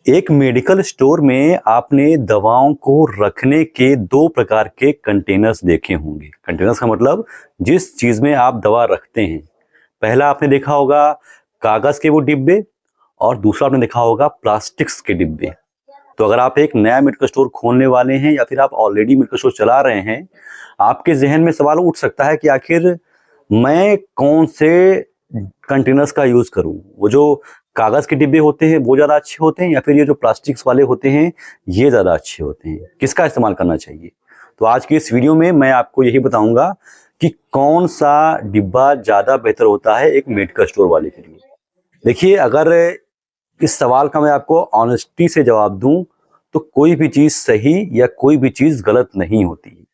एक medical store में आपने दवाओं को रखने के दो प्रकार के कंटेनर्स देखे होंगे। कंटेनर्स का मतलब जिस चीज में आप दवा रखते हैं। पहला आपने देखा होगा कागज के वो डिब्बे और दूसरा आपने देखा होगा प्लास्टिक्स के डिब्बे। तो अगर आप एक नया मेडिकल स्टोर खोलने वाले हैं या फिर आप ऑलरेडी मेडिकल स्टोर चला रहे हैं, आपके जहन में सवाल उठ सकता है कि आखिर मैं कौन से कंटेनर्स का यूज करूं। वो जो कागज के डिब्बे होते हैं वो ज्यादा अच्छे होते हैं या फिर ये जो प्लास्टिक्स वाले होते हैं ये ज्यादा अच्छे होते हैं, किसका इस्तेमाल करना चाहिए। तो आज की इस वीडियो में मैं आपको यही बताऊंगा कि कौन सा डिब्बा ज्यादा बेहतर होता है एक मेडिकल स्टोर वाले के लिए। देखिए, अगर इस सवाल का मैं आपको ऑनेस्टी से जवाब दूं तो कोई भी चीज सही या कोई भी चीज गलत नहीं होती।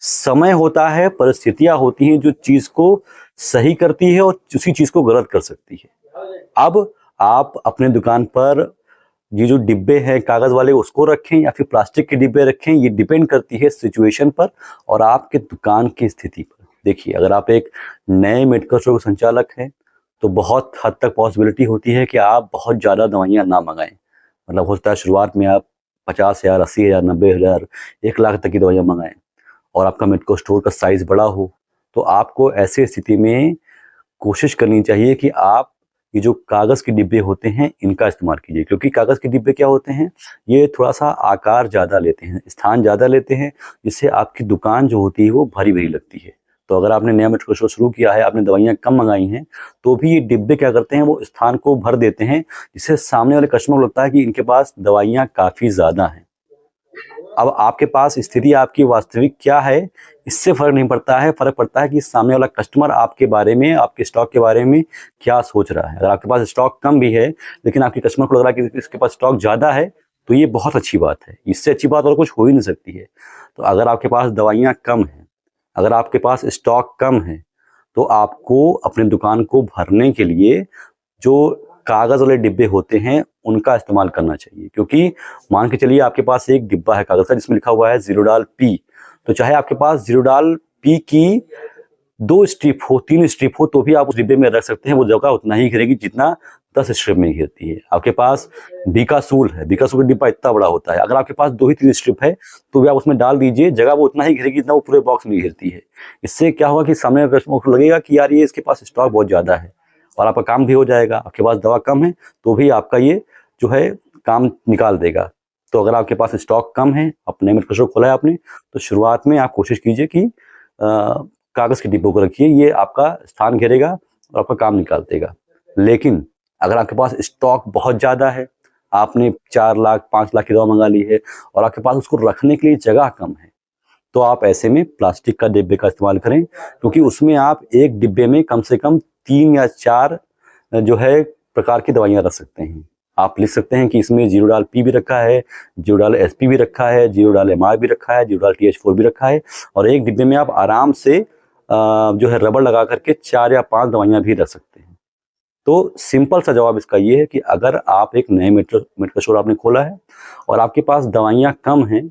समय होता है, परिस्थितियां होती हैं जो चीज को सही करती है और उसी चीज को गलत कर सकती है। अब आप अपने दुकान पर ये जो डिब्बे हैं कागज वाले उसको रखें या फिर प्लास्टिक के डिब्बे रखें, ये डिपेंड करती है सिचुएशन पर और आपके दुकान की स्थिति पर। देखिए, अगर आप एक नए मेडिकल स्टोर के संचालक हैं तो बहुत हद तक पॉसिबिलिटी होती है कि आप बहुत ज़्यादा दवाइयाँ ना मंगाएं। मतलब हो सकता है शुरुआत में आप 50,000, 80,000, 90,000, 1 लाख तक की दवाइयाँ मंगाएं और आपका मेडिकल स्टोर का साइज बड़ा हो। तो आपको ऐसी स्थिति में कोशिश करनी चाहिए कि आप ये जो कागज़ के डिब्बे होते हैं इनका इस्तेमाल कीजिए, क्योंकि कागज़ के डिब्बे क्या होते हैं, ये थोड़ा सा आकार ज़्यादा लेते हैं, स्थान ज़्यादा लेते हैं, जिससे आपकी दुकान जो होती है वो भरी भरी लगती है। तो अगर आपने नया मेडिकल स्टोर शुरू किया है, आपने दवाइयाँ कम मंगाई हैं, तो भी ये डिब्बे क्या करते हैं, वो स्थान को भर देते हैं, जिससे सामने वाले कस्टमर को लगता है कि इनके पास दवाइयाँ काफ़ी ज़्यादा हैं। अब आपके पास स्थिति आपकी वास्तविक क्या है, इससे फ़र्क नहीं पड़ता है, फ़र्क पड़ता है कि सामने वाला कस्टमर आपके बारे में, आपके स्टॉक के बारे में क्या सोच रहा है। अगर आपके पास स्टॉक कम भी है, लेकिन आपके कस्टमर को लग रहा है कि इसके पास स्टॉक ज़्यादा है, तो ये बहुत अच्छी बात है। इससे अच्छी बात और कुछ हो ही नहीं सकती है। तो अगर आपके पास दवाइयाँ कम हैं, अगर आपके पास स्टॉक कम है, तो आपको अपने दुकान को भरने के लिए जो कागज़ वाले डिब्बे होते हैं उनका इस्तेमाल करना चाहिए। क्योंकि मान के चलिए आपके पास एक डिब्बा है कागज़ का जिसमें लिखा हुआ है ज़ीरोडाल पी, तो चाहे आपके पास ज़ीरोडाल पी की 2 स्ट्रिप हो, 3 स्ट्रिप हो, तो भी आप उस डिब्बे में रख सकते हैं। वो जगह उतना ही घेरेगी जितना 10 स्ट्रिप में घेरती है। आपके पास बीकासूल है, बीकासूल का डिब्बा इतना बड़ा होता है, अगर आपके पास 2 ही 3 स्ट्रिप है तो भी आप उसमें डाल दीजिए, जगह वो उतना ही घेरेगी जितना वो पूरे बॉक्स में घेरती है। इससे क्या होगा कि सामने कस्टमर को लगेगा कि यार ये इसके पास स्टॉक बहुत ज़्यादा है और आपका काम भी हो जाएगा। आपके पास दवा कम है तो भी आपका ये जो है काम निकाल देगा। तो अगर आपके पास स्टॉक कम है, अपने मेडिकल स्टोर खोला है आपने, तो शुरुआत में आप कोशिश कीजिए कि कागज़ के डिब्बों को रखिए, ये आपका स्थान घेरेगा और आपका काम निकाल देगा। लेकिन अगर आपके पास स्टॉक बहुत ज़्यादा है, आपने 4 लाख 5 लाख की दवा मंगा ली है और आपके पास उसको रखने के लिए जगह कम है, तो आप ऐसे में प्लास्टिक का डिब्बे का इस्तेमाल करें, क्योंकि उसमें आप एक डिब्बे में कम से कम 3 या 4 जो है प्रकार की दवाइयाँ रख सकते हैं। आप लिख सकते हैं कि इसमें ज़ीरोडाल पी भी रखा है, ज़ीरोडाल एसपी भी रखा है, ज़ीरोडाल एमआर भी रखा है, ज़ीरोडाल टीएच4 भी रखा है और एक डिब्बे में आप आराम से जो है रबड़ लगा करके 4 या 5 दवाइयाँ भी रख सकते हैं। तो सिंपल सा जवाब इसका ये है कि अगर आप एक नए मेडिकल स्टोर आपने खोला है और आपके पास दवाइयाँ कम हैं,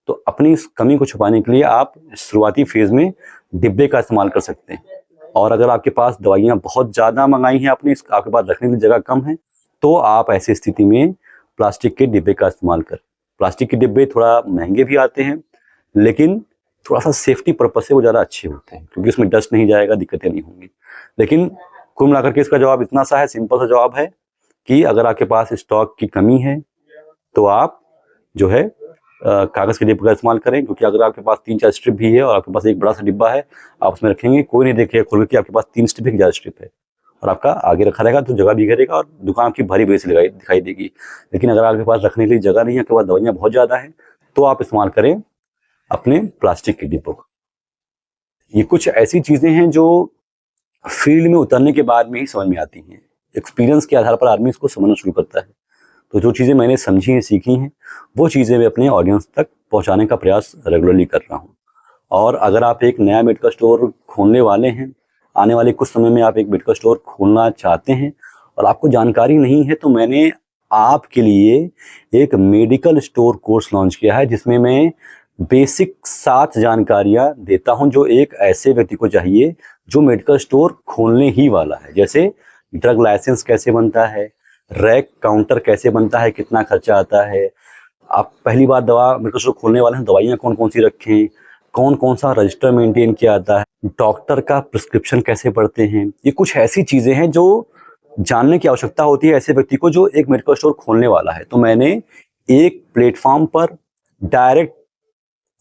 तो अपनी इस कमी को छुपाने के लिए आप शुरुआती फेज़ में डिब्बे का इस्तेमाल कर सकते हैं। और अगर आपके पास दवाइयाँ बहुत ज़्यादा मंगाई हैं आपने, आपके पास रखने की जगह कम है, तो आप ऐसी स्थिति में प्लास्टिक के डिब्बे का इस्तेमाल करें। प्लास्टिक के डिब्बे थोड़ा महंगे भी आते हैं, लेकिन थोड़ा-सा सेफ्टी पर्पज़ से वो ज़्यादा अच्छे होते हैं, क्योंकि उसमें डस्ट नहीं जाएगा, दिक्कतें नहीं होंगी। लेकिन कुल मिलाकर के इसका जवाब इतना सा है, सिंपल सा जवाब है कि अगर आपके पास स्टॉक की कमी है, तो आप जो है कागज़ के डिब्बे का इस्तेमाल करें। क्योंकि अगर आपके पास 3-4 स्ट्रिप भी है और आपके पास एक बड़ा सा डिब्बा है, आप उसमें रखेंगे, कोई नहीं देखेगा खोल के आपके पास 3 स्ट्रिप है कि ज़्यादा स्ट्रिप है और आपका आगे रखा रहेगा तो जगह भी घेरेगा और दुकान आपकी भरी-भरी सी दिखाई देगी। लेकिन अगर आपके पास रखने के लिए जगह नहीं है, आपके पास दवाइयाँ बहुत ज़्यादा हैं, तो आप इस्तेमाल करें अपने प्लास्टिक के डिब्बों का। ये कुछ ऐसी चीज़ें हैं जो फील्ड में उतरने के बाद में ही समझ में आती हैं। एक्सपीरियंस के आधार पर आदमी इसको समझना शुरू करता है। तो जो चीज़ें मैंने समझी हैं, सीखी हैं, वो चीज़ें मैं अपने ऑडियंस तक पहुँचाने का प्रयास रेगुलरली कर रहा हूँ। और अगर आप एक नया मेडिकल स्टोर खोलने वाले हैं, आने वाले कुछ समय में आप एक मेडिकल स्टोर खोलना चाहते हैं और आपको जानकारी नहीं है, तो मैंने आपके लिए एक मेडिकल स्टोर कोर्स लॉन्च किया है, जिसमें मैं बेसिक 7 जानकारियाँ देता हूँ, जो एक ऐसे व्यक्ति को चाहिए जो मेडिकल स्टोर खोलने ही वाला है। जैसे ड्रग लाइसेंस कैसे बनता है, रैक काउंटर कैसे बनता है, कितना खर्चा आता है, आप पहली बार दवा मेडिकल स्टोर खोलने वाले हैं, दवाइयाँ कौन कौन सी रखें, कौन कौन सा रजिस्टर मेंटेन किया जाता है, डॉक्टर का प्रिस्क्रिप्शन कैसे पढ़ते हैं, ये कुछ ऐसी चीज़ें हैं जो जानने की आवश्यकता होती है ऐसे व्यक्ति को जो एक मेडिकल स्टोर खोलने वाला है। तो मैंने एक प्लेटफॉर्म पर डायरेक्ट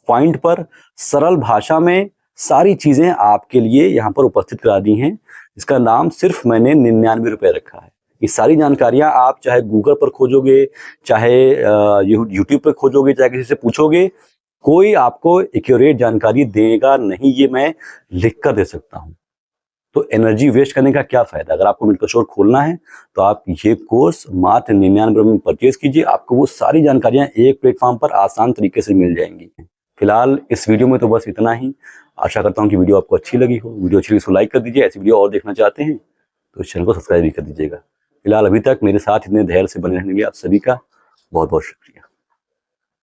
पॉइंट पर सरल भाषा में सारी चीज़ें आपके लिए यहाँ पर उपस्थित करा दी हैं। इसका नाम सिर्फ मैंने 99 रुपये रखा है। ये सारी जानकारियाँ आप चाहे गूगल पर खोजोगे, चाहे यूट्यूब पर खोजोगे, चाहे किसी से पूछोगे, कोई आपको एक्यूरेट जानकारी देगा नहीं, ये मैं लिख कर दे सकता हूँ। तो एनर्जी वेस्ट करने का क्या फ़ायदा? अगर आपको मेडिकल स्टोर खोलना है तो आप ये कोर्स मात्र 99 रुपये में परचेज़ कीजिए। आपको वो सारी जानकारियाँ एक प्लेटफॉर्म पर आसान तरीके से मिल जाएंगी। फिलहाल इस वीडियो में तो बस इतना ही। आशा करता हूँ कि वीडियो आपको अच्छी लगी हो। वीडियो अच्छी लगी तो लाइक कर दीजिए। ऐसी वीडियो और देखना चाहते हैं तो इस चैनल को सब्सक्राइब भी कर दीजिएगा। फिलहाल अभी तक मेरे साथ इतने धैर्य से बने रहने के लिए आप सभी का बहुत बहुत शुक्रिया।